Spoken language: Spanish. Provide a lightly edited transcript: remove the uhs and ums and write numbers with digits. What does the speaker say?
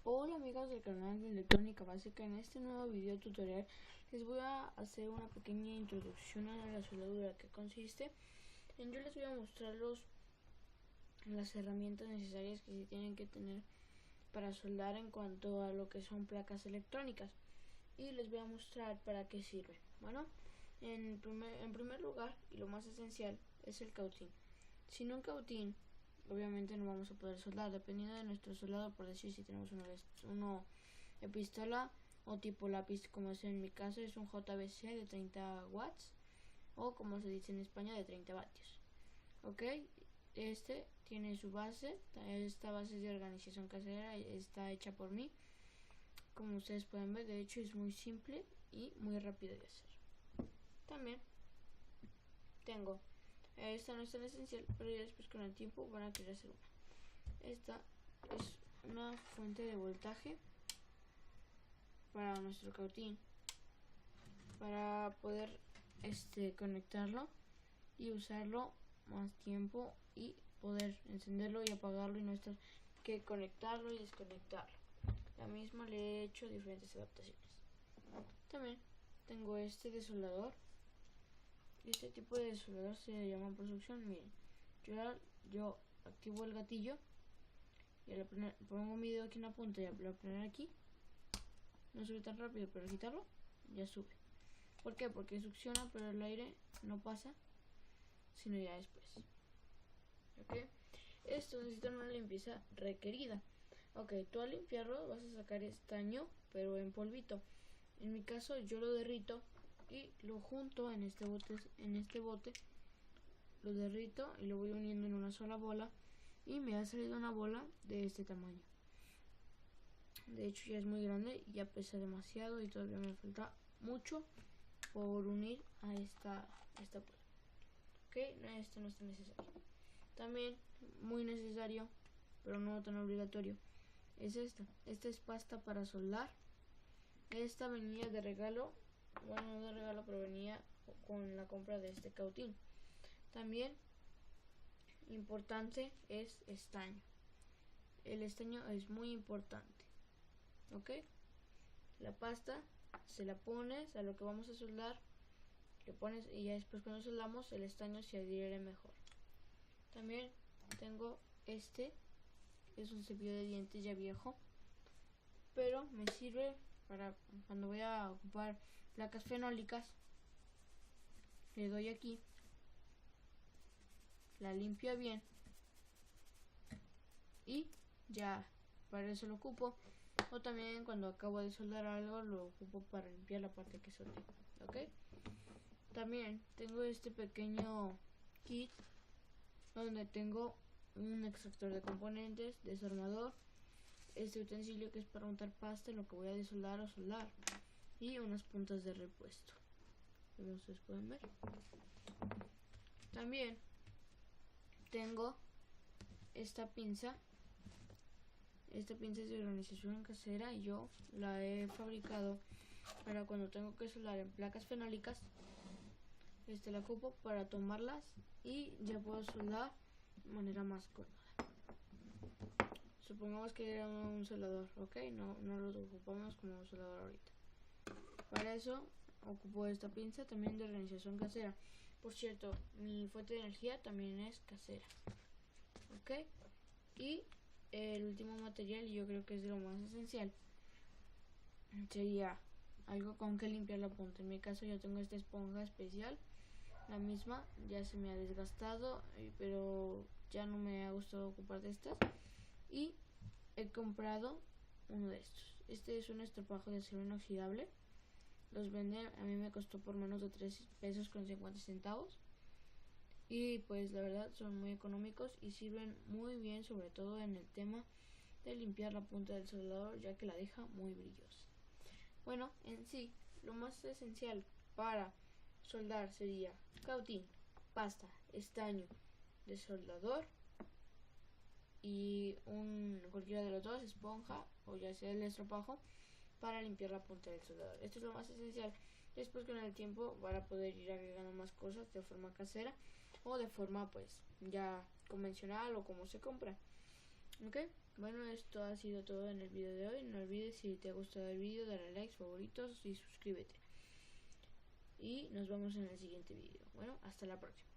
Hola amigos del canal de Electrónica Básica. En este nuevo video tutorial les voy a hacer una pequeña introducción a la soldadura, que consiste en yo les voy a mostrar las herramientas necesarias que se tienen que tener para soldar en cuanto a lo que son placas electrónicas, y les voy a mostrar para qué sirve. Bueno, en primer lugar, y lo más esencial, es el cautín. Sin un cautín obviamente no vamos a poder soldar, dependiendo de nuestro soldador. Por decir, si tenemos uno de pistola o tipo lápiz, como es en mi caso, es un JBC de 30 watts, o como se dice en España, de 30 vatios. Ok, este tiene su base. Esta base es de organización casera, está hecha por mí. Como ustedes pueden ver, de hecho es muy simple y muy rápido de hacer. También tengo, esta no es tan esencial, pero ya después con el tiempo van a querer hacer una. Esta es una fuente de voltaje para nuestro cautín, para poder conectarlo y usarlo más tiempo, y poder encenderlo y apagarlo y no estar que conectarlo y desconectarlo. La misma le he hecho diferentes adaptaciones. También tengo este desolador. Este tipo de desolador se llama por succión. Miren, yo activo el gatillo y al pongo mi dedo aquí en la punta, y al apretar aquí no sube tan rápido, pero al quitarlo ya sube. ¿Por qué? Porque succiona, pero el aire no pasa sino ya después. Ok, esto necesita una limpieza requerida. Ok, tú al limpiarlo vas a sacar estaño, pero en polvito. En mi caso yo lo derrito y lo junto en este bote, lo derrito y lo voy uniendo en una sola bola, y me ha salido una bola de este tamaño. De hecho ya es muy grande y ya pesa demasiado, y todavía me falta mucho por unir a esta bola. Ok, esto no está necesario. También muy necesario, pero no tan obligatorio, es esta. Esta es pasta para soldar. Esta venía de regalo, bueno, no de regalo, pero venía con la compra de este cautín. También importante es estaño. El estaño es muy importante. Ok, la pasta se la pones a lo que vamos a soldar, le pones, y ya después cuando soldamos el estaño se adhiere mejor. También tengo es un cepillo de dientes ya viejo, pero me sirve para cuando voy a ocupar placas fenólicas. Le doy aquí, la limpio bien y ya, para eso lo ocupo. O también cuando acabo de soldar algo lo ocupo para limpiar la parte que soldé. Ok, también tengo este pequeño kit donde tengo un extractor de componentes, desarmador, este utensilio que es para untar pasta en lo que voy a desoldar o soldar, y unas puntas de repuesto, como ustedes pueden ver. También tengo esta pinza. Esta pinza es de organización casera y yo la he fabricado para cuando tengo que soldar en placas fenólicas. La ocupo para tomarlas y ya puedo soldar de manera más cómoda. Supongamos que era un soldador, ok, no lo ocupamos como un soldador ahorita. Para eso ocupo esta pinza, también de organización casera. Por cierto, mi fuente de energía también es casera. Ok, y el último material, y yo creo que es de lo más esencial, sería algo con que limpiar la punta. En mi caso yo tengo esta esponja especial. La misma ya se me ha desgastado, pero ya no me ha gustado ocupar de estas, y he comprado uno de estos. Este es un estropajo de acero inoxidable. Los venden, a mí me costó por menos de 3 pesos con 50 centavos. Y pues la verdad son muy económicos y sirven muy bien, sobre todo en el tema de limpiar la punta del soldador, ya que la deja muy brillosa. Bueno, en sí, lo más esencial para soldar sería cautín, pasta, estaño, desoldador y cualquiera de los dos, esponja o ya sea el estropajo, para limpiar la punta del soldador. Esto es lo más esencial. Después con el tiempo van a poder ir agregando más cosas de forma casera o de forma pues ya convencional o como se compra. Ok, Bueno, esto ha sido todo en el video de hoy. No olvides, si te ha gustado el video, darle likes, favoritos y suscríbete. Y nos vemos en el siguiente video. Bueno, hasta la próxima.